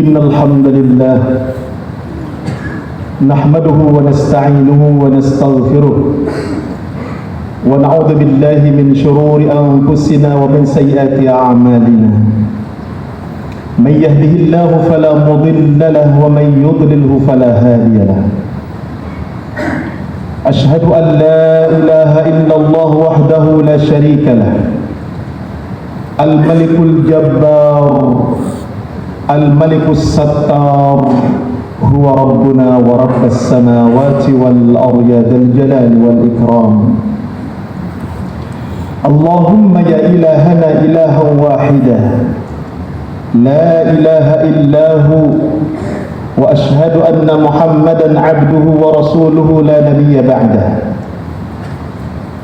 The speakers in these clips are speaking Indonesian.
إن الحمد لله نحمده ونستعينه ونستغفره ونعوذ بالله من شرور أنفسنا ومن سيئات أعمالنا. من يهده الله فلا مضل له ومن يضلله فلا هادي له. أشهد أن لا إله إلا الله وحده لا شريك له الملك الجبار الملك الستار هو ربنا ورب السماوات والأرض يا ذا الجلال والإكرام. اللهم يا إلهنا إلها واحدا لا إله إلا هو وأشهد أن محمدا عبده ورسوله لا نبي بعده.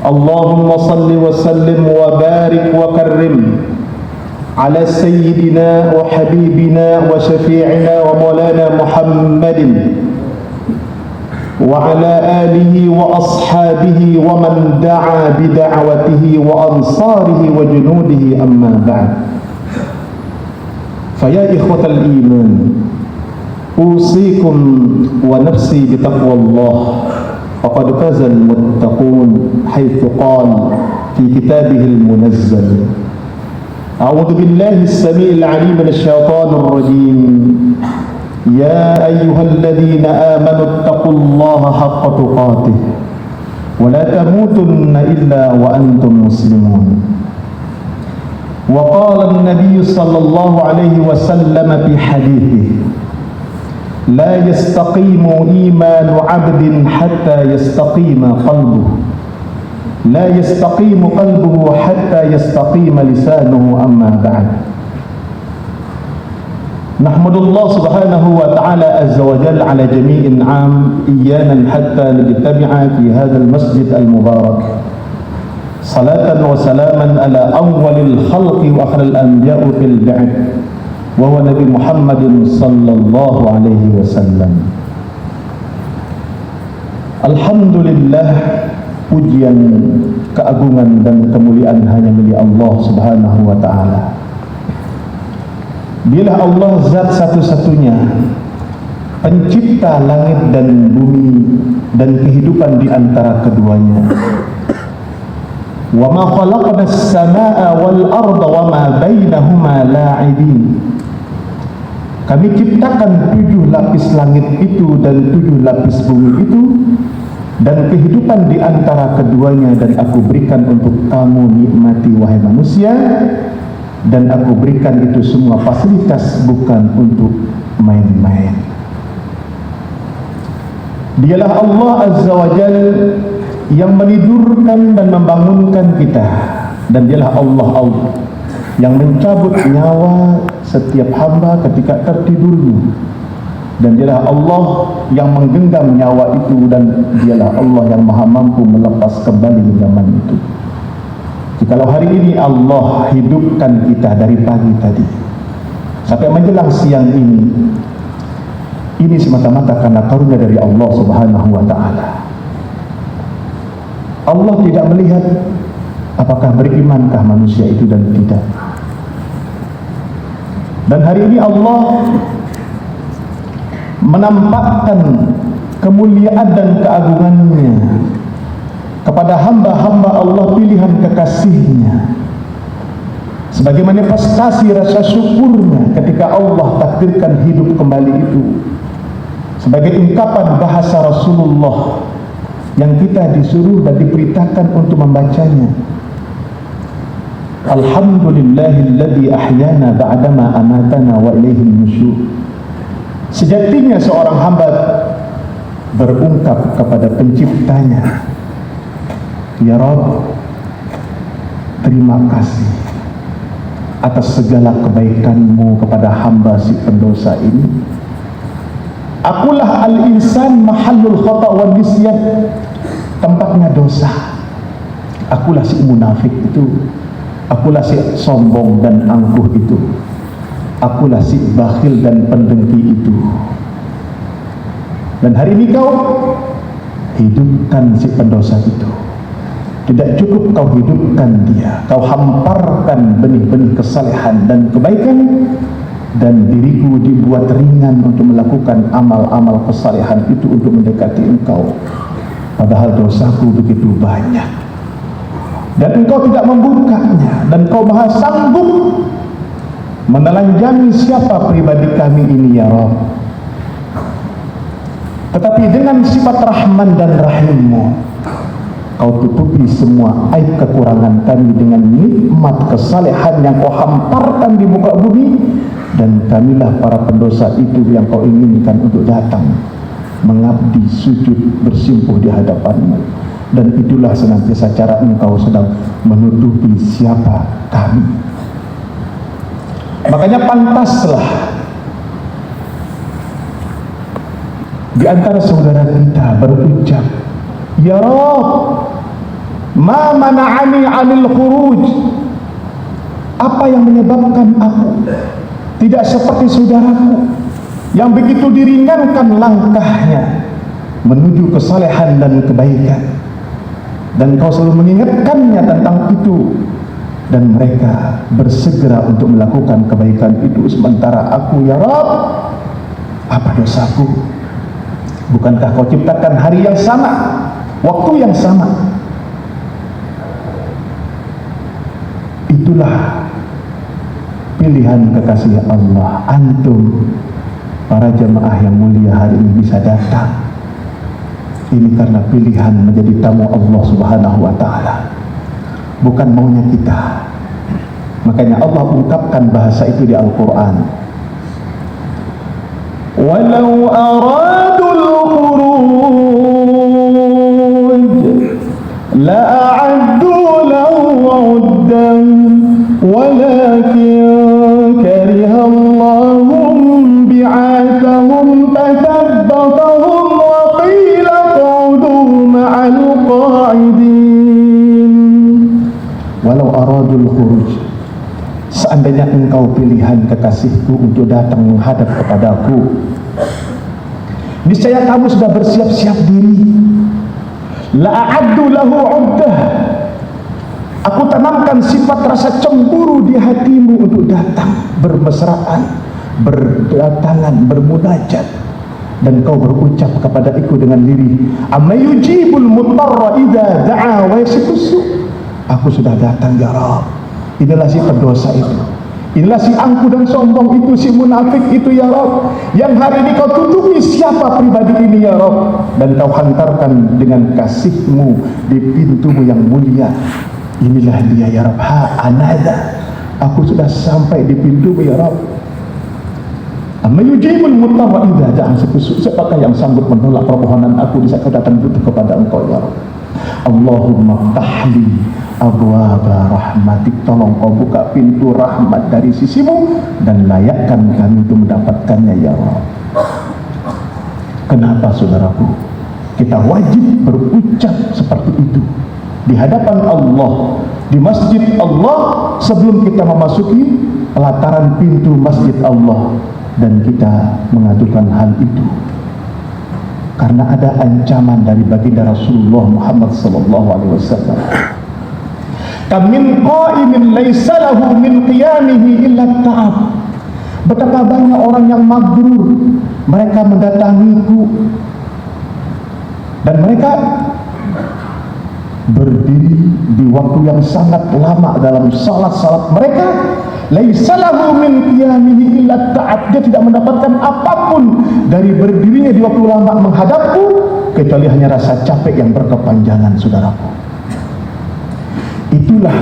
اللهم صل وسلم وبارك وكرم على سيدنا وحبيبنا وشفيعنا ومولانا محمد وعلى آله وأصحابه ومن دعا بدعوته وأنصاره وجنوده. أما بعد، فيا إخوة الإيمان، أوصيكم ونفسي بتقوى الله، فقد فاز المتقون، حيث قال في كتابه المنزل: أعوذ بالله السميع العليم من الشيطان الرجيم. يا أيها الذين آمنوا اتقوا الله حق تقاته ولا تموتن إلا وأنتم مسلمون. وقال النبي صلى الله عليه وسلم في حديثه: لا يستقيم إيمان عبد حتى يستقيم قلبه، لا يستقيم قلبه حتى يستقيم لسانه. أما بعد، نحمد الله سبحانه وتعالى عز وجل على جميع النعم إيانا حتى نجتمع في هذا المسجد المبارك، صلاة وسلاما على أول الخلق وآخر الأنبياء في البعث، وهو Nabi Muhammad sallallahu alaihi wasallam. Alhamdulillah, pujian, keagungan dan kemuliaan hanya milik Allah Subhanahu wa taala. Dialah Allah zat satu-satunya pencipta langit dan bumi dan kehidupan di antara keduanya. Wa ma khalaqna as-samaa'a wal arda wa ma bainahuma la'ibin. Kami ciptakan 7 lapis langit itu dan 7 lapis bumi itu dan kehidupan di antara keduanya, dan aku berikan untuk kamu nikmati wahai manusia, dan aku berikan itu semua fasilitas bukan untuk main-main. Dialah Allah Azza wa Jal yang menidurkan dan membangunkan kita, dan dialah Allah yang mencabut nyawa setiap hamba ketika tertidurnya, dan dialah Allah yang menggenggam nyawa itu, dan dialah Allah yang maha mampu melepas kembali genggaman itu. Jikalau hari ini Allah hidupkan kita dari pagi tadi sampai menjelang siang ini semata-mata karena karunia dari Allah Subhanahu wa taala. Allah tidak melihat apakah berimankah manusia itu dan tidak. Dan hari ini Allah menampakkan kemuliaan dan keagungannya kepada hamba-hamba Allah pilihan kekasihnya sebagai manifestasi rasa syukurnya ketika Allah takdirkan hidup kembali itu, sebagai ungkapan bahasa Rasulullah yang kita disuruh dan diperintahkan untuk membacanya. Alhamdulillahilladzi ahyana ba'dama amatana wa ilaihin nusyur. Sejatinya seorang hamba berungkap kepada penciptanya, ya Rabb, terima kasih atas segala kebaikanmu kepada hamba si pendosa ini. Akulah al-insan mahallul khata' wal nisyan, tempatnya dosa. Akulah si munafik itu, akulah si sombong dan angkuh itu, akulah si bakhil dan pendengki itu. Dan hari ini kau hidupkan si pendosa itu. Tidak cukup kau hidupkan dia, kau hamparkan benih-benih kesalehan dan kebaikan, dan diriku dibuat ringan untuk melakukan amal-amal kesalehan itu untuk mendekati engkau, padahal dosaku begitu banyak dan engkau tidak membukanya, dan engkau maha sanggup menelanjangi siapa pribadi kami ini ya Rabb. Tetapi dengan sifat Rahman dan Rahimmu, kau tutupi semua aib kekurangan kami dengan nikmat kesalehan yang kau hamparkan di muka bumi, dan kamilah para pendosa itu yang kau inginkan untuk datang mengabdi sujud bersimpuh di hadapanmu, dan itulah senantiasa cara engkau sedang menutupi siapa kami. Makanya pantaslah di antara saudara kita berucap, ya Rabb, ma mana'ani 'anil khuruj, apa yang menyebabkan aku tidak seperti saudaraku yang begitu diringankan langkahnya menuju kesalehan dan kebaikan, dan kau selalu mengingatkannya tentang itu, dan mereka bersegera untuk melakukan kebaikan itu, sementara aku ya Rabb, apa dosaku? Bukankah kau ciptakan hari yang sama, waktu yang sama? Itulah pilihan kekasih Allah. Antum para jemaah yang mulia hari ini bisa datang, ini karena pilihan menjadi tamu Allah Subhanahu wa ta'ala, bukan maunya kita. Makanya Allah ungkapkan bahasa itu di Al-Quran, walau aradul khuruj la'addu lahu 'uddan walakin karihallahum bi'athahum fathabbatahum wa qila qa'udu ma'al qa'idin. Walau aradul khuruj, seandainya engkau pilihan kekasihku untuk datang menghadap kepadaku, niscaya kamu sudah bersiap-siap diri. La'addu lahu 'uddah, aku tanamkan sifat rasa cemburu di hatimu untuk datang bermesraan, berdatangan, bermunajat, dan kau berucap kepada aku dengan lirih, amma yujibul mutarra idza da'a wa yaskusu. Aku sudah datang ya Rabb. Inilah si pendosa itu, inilah si angku dan sombong itu, si munafik itu ya Rabb, yang hari ini kau tutupi siapa pribadi ini ya Rabb, dan kau hantarkan dengan kasih-Mu di pintu-Mu yang mulia. Inilah dia ya Rabb, ha anada, aku sudah sampai di pintu-Mu ya Rabb. Amma yujibul mutarra idza da'a, siapakah yang sanggup menolak permohonan aku di saat kau datang itu kepada engkau ya Rabb. Allahumma ftahli abwaaba rahmatik, tolong kau buka pintu rahmat dari sisimu dan layakkan kami untuk mendapatkannya ya Rabb. Kenapa saudaraku kita wajib berucap seperti itu di hadapan Allah, di masjid Allah, sebelum kita memasuki pelataran pintu masjid Allah, dan kita mengadukan hal itu? Karena ada ancaman dari baginda Rasulullah Muhammad sallallahu alaihi wasallam. Kam min qa'imin laisa lahu min qiyamihi illa ta'ab. Betapa banyak orang yang magrur, mereka mendatangiku dan mereka berdiri di waktu yang sangat lama dalam salat-salat mereka, laisa lahu min qiyamihi illa ta'ab, dia tidak mendapatkan apapun dari berdirinya di waktu lama menghadapku kecuali hanya rasa capek yang berkepanjangan. Saudaraku, itulah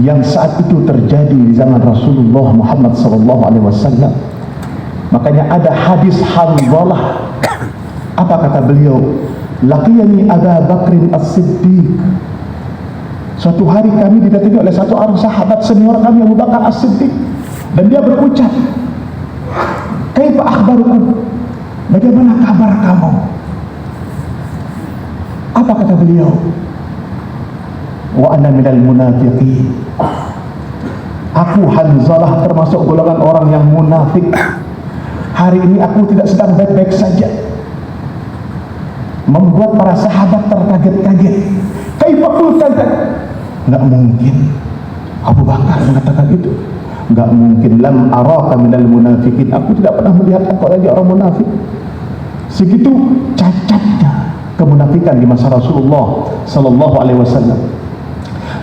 yang saat itu terjadi di zaman Rasulullah Muhammad SAW. Makanya ada hadis Hanzalah, apa kata beliau? Laqiyani Abu Bakrin As-Siddiq, suatu hari kami didatangi oleh satu orang sahabat senior kami, Abu Bakar As-Siddiq, dan dia berucap, kaifa akhbarukum, bagaimana kabar kamu? Apa kata beliau? Wa ana minal munafiqin, aku Hanzalah termasuk golongan orang yang munafik. Hari ini aku tidak sedang baik-baik saja, membuat para sahabat terkaget-kaget. Kaifa qulta? Enggak mungkin Abu Bakar mengatakan itu. Enggak mungkin. Lam araka minal munafikin, aku tidak pernah melihat engkau lagi orang munafik. Segitu cacatnya kemunafikan di masa Rasulullah sallallahu alaihi wasallam.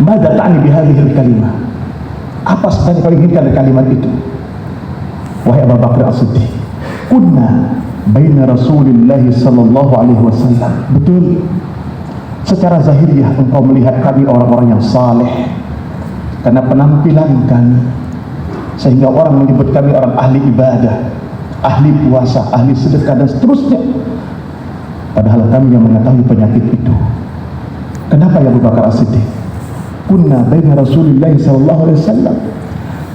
Mada ta'ni bihadhil kalimah, apa sebenarnya kau inginkan dari kalimat itu? Wahai Abu Bakar As-Siddiq, kunna baina Rasulillah sallallahu alaihi wasallam. Betul, secara zahiriah engkau melihat kami orang-orang yang saleh karena penampilan kami, sehingga orang menyebut kami orang ahli ibadah, ahli puasa, ahli sedekah dan seterusnya. Padahal kami yang mengetahui penyakit itu. Kenapa ya Abu Bakar As-Siddiq? Kunna baina Rasulillah sallallahu alaihi wasallam,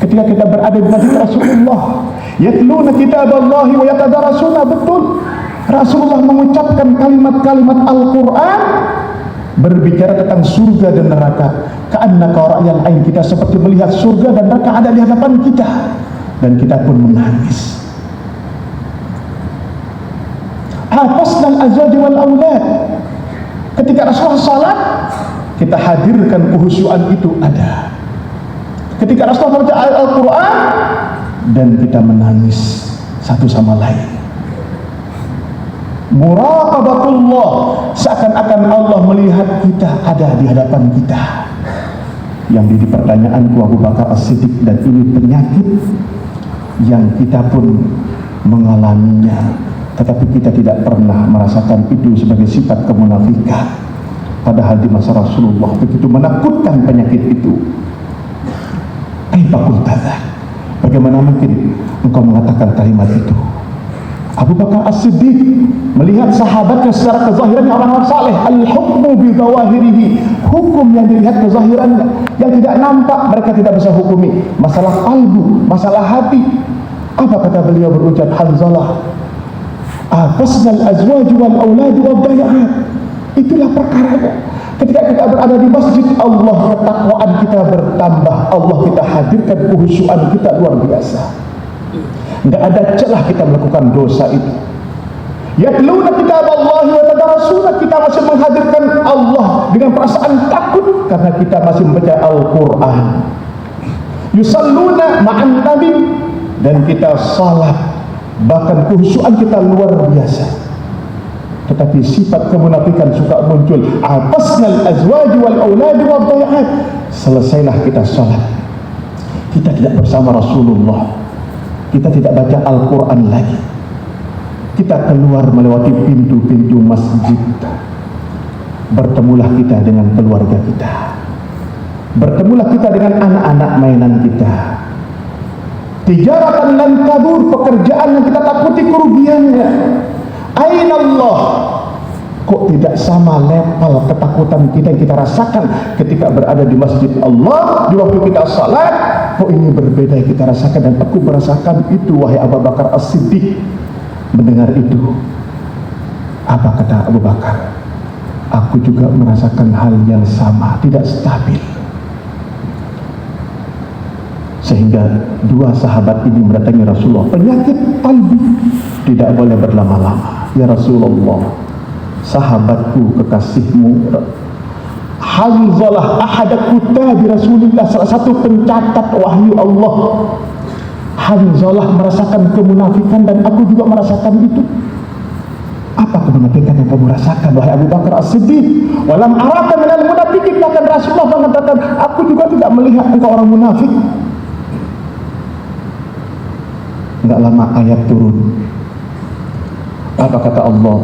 ketika kita berada di masjid Rasulullah, yatluna kitaballahi wa yatadarasuna. Betul, Rasulullah mengucapkan kalimat-kalimat Al-Quran, berbicara tentang surga dan neraka. Ka'annaka ra'yal ain, kita seperti melihat surga dan neraka ada di hadapan kita, dan kita pun menangis. Hafasnal azwaj wal aulad, ketika Rasulullah salat, kita hadirkan kehusyuan itu ada. Ketika Rasulullah baca Al-Quran, dan kita menangis satu sama lain. Muraqabatullah, seakan-akan Allah melihat kita ada di hadapan kita. Yang jadi pertanyaanku Abu Bakar As-Siddiq, dan ini penyakit yang kita pun mengalaminya, tetapi kita tidak pernah merasakan itu sebagai sifat kemunafikan. Padahal di masa Rasulullah begitu menakutkan penyakit itu. Bagaimana mungkin engkau mengatakan kalimat itu? Abu Bakar As-Siddiq melihat sahabatnya secara kezahirannya orang-orang saleh. Al-hukmu bi zawahirihi, hukum yang dilihat kezahirannya, yang tidak nampak mereka tidak bisa hukumi. Masalah qalbu, masalah hati. Apa kata beliau berucap? Hanzalah, afasnal azwaj wal aulad wad dayaat. Itulah perkaranya. Ketika kita berada di masjid Allah, ketakwaan kita bertambah, Allah kita hadirkan kehusyuan kita luar biasa. Tidak ada celah kita melakukan dosa itu. Yatluna kitaballahi wa tadarasuna, kita masih menghadirkan Allah dengan perasaan takut karena kita masih membaca Al-Quran. Yusalluna ma'an nabi, dan kita salat, bahkan kehusyuan kita luar biasa. Tetapi sifat kemunafikan suka muncul. Afasnal azwaj wal aulad wad dayaat, selesailah kita salat, kita tidak bersama Rasulullah, kita tidak baca Al-Quran lagi, kita keluar melewati pintu-pintu masjid, bertemulah kita dengan keluarga kita, bertemulah kita dengan anak-anak mainan kita. Tijaratan lan tabur, pekerjaan yang kita takuti kerugiannya. Aina Allah, kok tidak sama level ketakutan kita yang kita rasakan ketika berada di masjid Allah di waktu kita salat. Kok ini berbeda yang kita rasakan, dan aku merasakan itu. Wahai Abu Bakar As-Siddiq, mendengar itu, apa kata Abu Bakar? Aku juga merasakan hal yang sama, tidak stabil. Sehingga dua sahabat ini mendatangi Rasulullah. Penyakit qalbi tidak boleh berlama-lama. Ya Rasulullah, sahabatku kekasihmu Hanzalah ahada kutabi Rasulullah, salah satu pencatat wahyu Allah. Hanzalah merasakan kemunafikan, dan aku juga merasakan itu. Apa kemunafikan yang kamu rasakan wahai Abu Bakar As-Siddiq? Walam araka minal munafikin, bahkan Rasulullah mengatakan, aku juga tidak melihat engkau orang munafik. Enggak lama ayat turun. Apa kata Allah?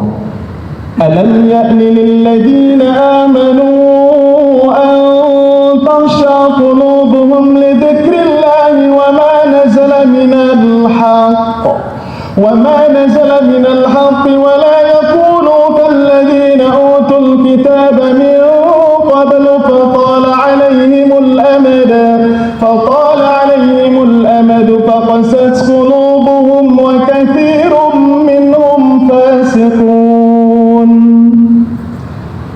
Alam ya'ni lilladzina amanu an takhsha qulubuhum li dzikrillahi wa ma nazala minal haqq wa la yakunu kalladzina utul kitaba min qablu fatala 'alayhimul amad faqasat qulubuhum wa katsirun minhum fasiqun.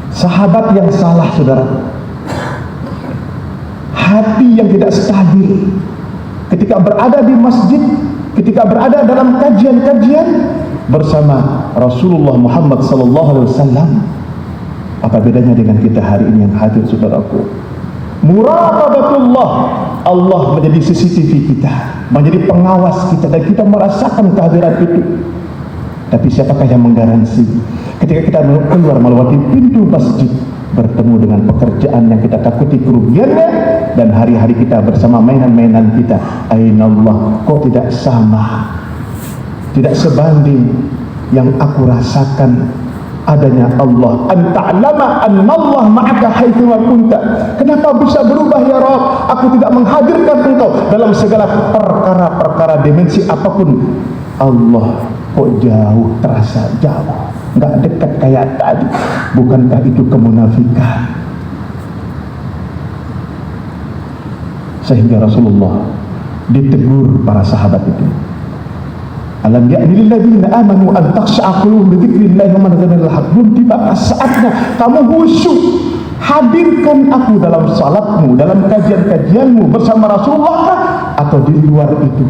Sahabat yang salah, saudara, hati yang tidak stabil ketika berada di masjid, ketika berada dalam kajian-kajian bersama Rasulullah Muhammad sallallahu alaihi wasallam. Apa bedanya dengan kita hari ini yang hadir, saudaraku? Muraqabatullah, Allah menjadi CCTV kita, menjadi pengawas kita, dan kita merasakan kehadiran itu. Tapi siapakah yang menggaransi ketika kita keluar melewati pintu masjid, bertemu dengan pekerjaan yang kita takuti kerugiannya, dan hari-hari kita bersama mainan-mainan kita, aina Allah, kok tidak sama, tidak sebanding yang aku rasakan adanya Allah. Anta'lama annallah ma'aka haitsu ma kunta. Kenapa bisa berubah ya Rabb? Aku tidak menghadirkan engkau dalam segala perkara-perkara dimensi apapun. Allah kok jauh, terasa jauh, enggak dekat kayak tadi. Bukankah itu kemunafikan? Sehingga Rasulullah ditegur para sahabat itu. Alam ya'ni lil ladzina amanu an takhsha'a qulubuhum li dzikrillahi wa ma nazala al-haq. Belum tiba saatnya kamu khusyuk. Hadirkan aku dalam salatmu, dalam kajian-kajianmu bersama Rasulullah atau di luar itu.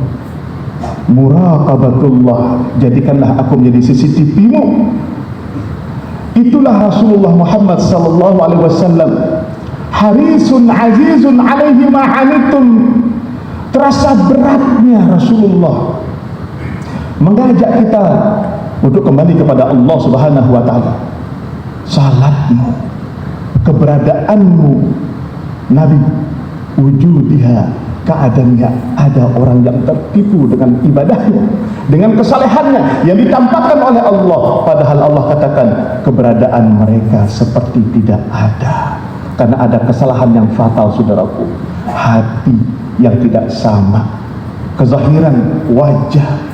Muraqabatullah, jadikanlah aku menjadi CCTV-mu. Itulah Rasulullah Muhammad sallallahu alaihi wasallam. Harisun azizun alaihi ma anittum. Terasa beratnya Rasulullah mengajak kita untuk kembali kepada Allah Subhanahu wa taala. Salatmu, keberadaanmu, Nabi, wujudiha, keadaannya, ada orang yang tertipu dengan ibadahnya, dengan kesalehannya yang ditampakkan oleh Allah, padahal Allah katakan keberadaan mereka seperti tidak ada, karena ada kesalahan yang fatal, saudaraku. Hati yang tidak sama, kezahiran wajah,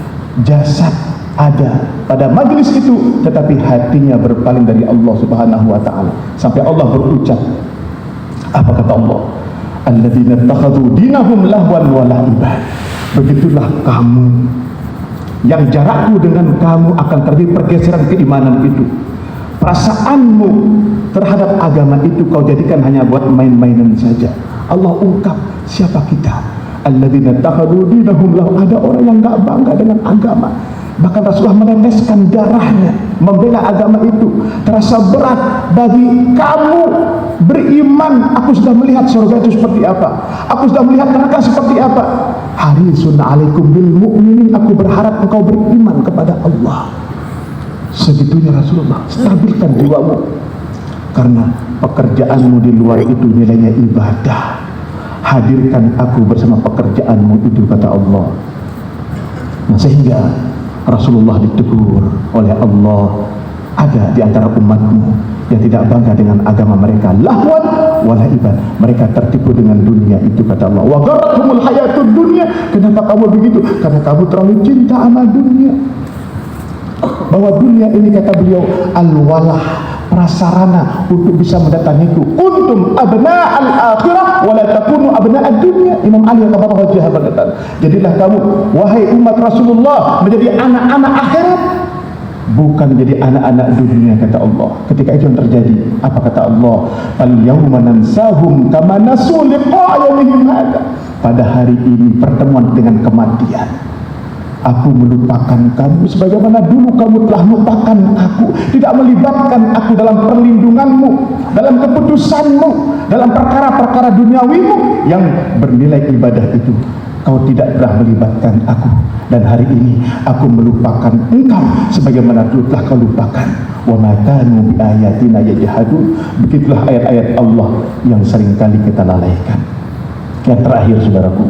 jasad ada pada majlis itu, tetapi hatinya berpaling dari Allah Subhanahu wa taala. Sampai Allah berucap, apa kata Allah? Alladzina takhadhu dinahum lahwan wa la'iban. Begitulah kamu yang jarakmu dengan kamu akan terjadi pergeseran keimanan itu. Perasaanmu terhadap agama itu kau jadikan hanya buat main-mainan saja. Allah ungkap siapa kita. Alladzina takhadhu dinahum lahu. Ada orang yang enggak bangga dengan agama, bahkan Rasulullah meneteskan darahnya membela agama itu. Terasa berat bagi kamu beriman. Aku sudah melihat surga itu seperti apa, aku sudah melihat neraka seperti apa. Harisun alaikum bil mu'minin, aku berharap engkau beriman kepada Allah. Segitunya Rasulullah. Stabilkan jiwamu, karena pekerjaanmu di luar itu nilainya ibadah. Hadirkan aku bersama pekerjaanmu itu, kata Allah. Nah, sehingga Rasulullah ditegur oleh Allah, ada di antara umatmu yang tidak bangga dengan agama mereka, lahwan wala iban, mereka tertipu dengan dunia itu, kata Allah. Wa gharrathumul hayatud dunya. Kenapa kamu begitu? Karena kamu terlalu cinta sama dunia. Bahwa dunia ini, kata beliau, al-walah, prasarana untuk bisa mendatangiku. Kuntum abna al-akhirah wala takunu abna ad-dunya. Imam Ali Al-Wajah berkata, jadilah kamu wahai umat Rasulullah menjadi anak-anak akhirat, bukan menjadi anak-anak dunia, kata Allah. Ketika itu yang terjadi, apa kata Allah? Al-yawma nansahum kama nasu liqa'a yawmihim hadza. Pada hari ini pertemuan dengan kematian, aku melupakan kamu sebagaimana dulu kamu telah lupakan aku, tidak melibatkan aku dalam perlindunganmu, dalam keputusanmu, dalam perkara-perkara duniawimu yang bernilai ibadah itu. Kau tidak pernah melibatkan aku, dan hari ini aku melupakan engkau sebagaimana dulu telah kau lupakan. Wa ma kanu bi ayatina yajhadun. Begitulah ayat-ayat Allah yang seringkali kita lalaikan. Yang terakhir, saudaraku,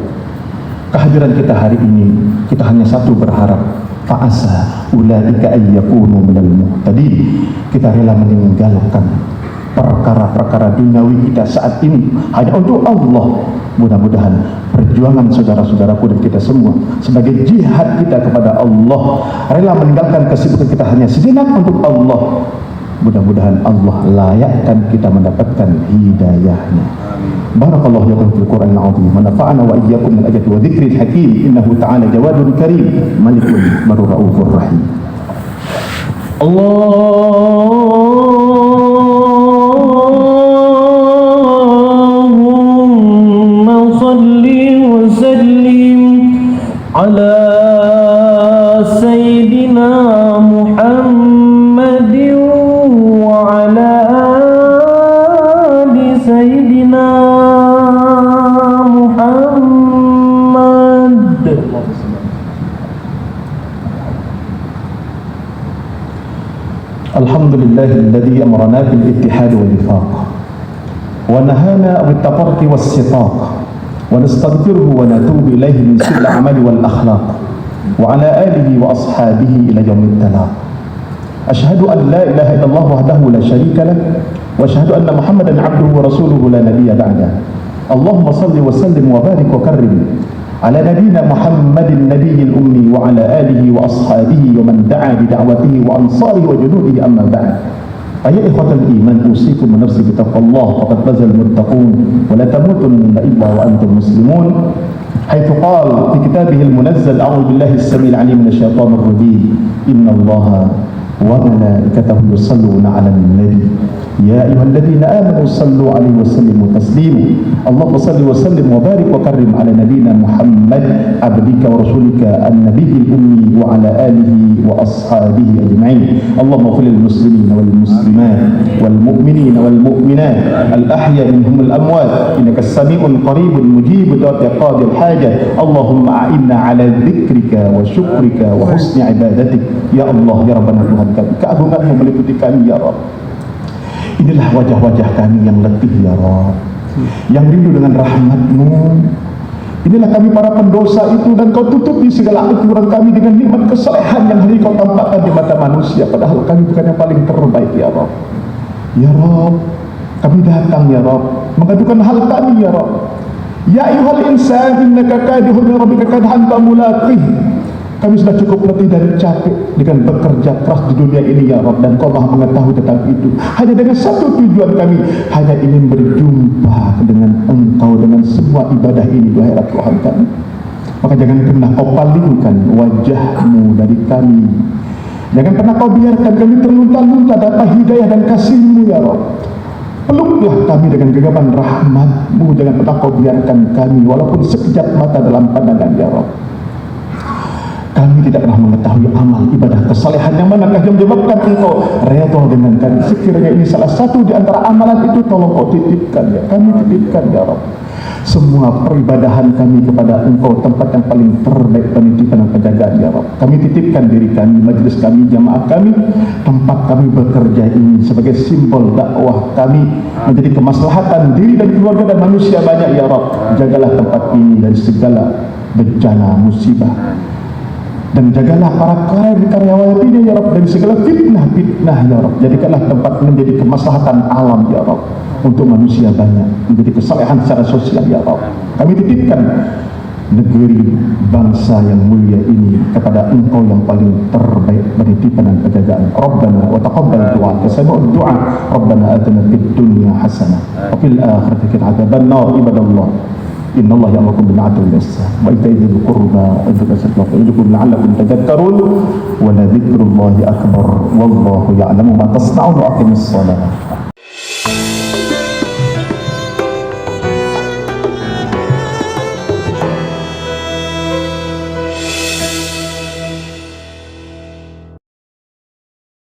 kehadiran kita hari ini, kita hanya satu berharap, fa'asa ulaika ayyakunu minal muhtadin. Kita rela meninggalkan perkara-perkara duniawi kita saat ini hanya untuk Allah. Mudah-mudahan perjuangan saudara-saudaraku dan kita semua sebagai jihad kita kepada Allah, rela meninggalkan kesibukan kita hanya sejenak untuk Allah. Mudah-mudahan Allah layakkan kita mendapatkan hidayahnya. Barakallahu lakum fil Qur'anil azim wa nafa'ana wa iyyakum min ayati wa dzikril hakim. Innahu ta'ala jawadun karim, malikun barur raufur rahim. Allahumma salli wa sallim ala sayyidina Muhammadin wa ala ali sayyidina Muhammad Alhamdulillahilladzi amarna bil ittihad wal wifaq wa nahana bit tafarruq was sitaq wa nastaghfiruhu wa natubu ilayhi min su'il amali wal akhlaq wa ala alihi wa ashabihi ila yaumil talaq. Ashhadu an la ilaha illallah wahdahu la syarika lah wa ashhadu anna Muhammadan abduhu wa rasuluhu la nabiyya ba'da. Allahumma salli wa sallim wa barik wa karrim ala nabiyyina Muhammadin nabiyil ummi wa ala alihi wa ashabihi wa man da'a bi da'watihi wa ansarihi wa junudihi amma ba'd. Ayat ikhwatal iman, usikum wa nafsi bitaqwallah faqad fazal muttaqun wa la tamutunna illa wa antum muslimun. حيث قال في كتابه المنزل أعوذ بالله السميع العليم من الشيطان الرجيم إن الله وملائكته يصلون على النبي يا أيها الذين آمنوا صلوا عليه وسلموا تسليما اللهم صل وسلم وبارك وكرم على نبينا محمد عبدك ورسولك النبي الأمي وعلى آله وأصحابه أجمعين اللهم اغفر للمسلمين والمسلمات والمؤمنين والمؤمنات الأحياء منهم الأموات إنك السميع قريب مجيب دعوة قاضي الحاجة اللهم أعنا على ذكرك وشكرك وحسن عبادتك يا الله يا ربنا Tuhan kami, keagungan-Mu meliputi kami ya Rabb. Inilah wajah-wajah kami yang letih ya Rabb, yang rindu dengan rahmat-Mu. Inilah kami para pendosa itu, dan Kau tutupi segala ukuran kami dengan nikmat kesalehan yang hari Kau tampakkan di mata manusia, padahal kami bukan yang paling terbaik ya Rabb. Ya Rabb, kami datang ya Rabb, mengadukan hal kami ya Rabb. Ya ayyuhal insan innaka kadihun min rabbika kadhan famulaqih. Kami sudah cukup letih dan capek dengan bekerja keras di dunia ini ya Rabb, dan Kau Maha mengetahui tentang itu. Hanya dengan satu tujuan kami, hanya ingin berjumpa dengan Engkau dengan semua ibadah ini di akhirat Tuhan kami. Maka jangan pernah Kau palingkan wajah-Mu dari kami. Jangan pernah Kau biarkan kami terlunta-lunta tanpa hidayah dan kasih-Mu ya Rabb. Peluklah kami dengan genggaman rahmat-Mu. Jangan pernah Kau biarkan kami walaupun sekejap mata dalam pandangan ya Rabb. Kami tidak pernah mengetahui amal ibadah kesalehan yang manakah yang menyebabkan Engkau redha dengan kami. Sekiranya ini salah satu di antara amalan itu, tolong Kau titipkan ya, kami titipkan ya Rabb. Semua peribadahan kami kepada Engkau, tempat yang paling terbaik penitipan dan penjagaan ya Rabb. Kami titipkan diri kami, majlis kami, jamaah kami, tempat kami bekerja ini sebagai simbol dakwah kami, menjadi kemaslahatan diri dan keluarga dan manusia banyak ya Rabb. Jagalah tempat ini dari segala bencana musibah, dan jagalah para karyawan-karyawannya ya Rabb dari segala fitnah-fitnah ya Rabb. Jadikanlah tempat menjadi kemaslahatan alam ya Rabb, untuk manusia banyak, menjadi kesalehan secara sosial ya Rabb. Kami titipkan negeri bangsa yang mulia ini kepada Engkau yang paling terbaik penitipan dan penjagaan. Rabbana wa taqabbal du'a, kasami'ud du'a. Rabbana atina fid dunya hasanah wa fil akhirati qina adzabannar. Ibadallah, إن الله يأمركم بالعدل والإحسان وإيتاء ذي القربى ويذكركم لعلكم تذكرون ولذكر الله أكبر والله يعلم ما تصنعون وأقيموا الصلاة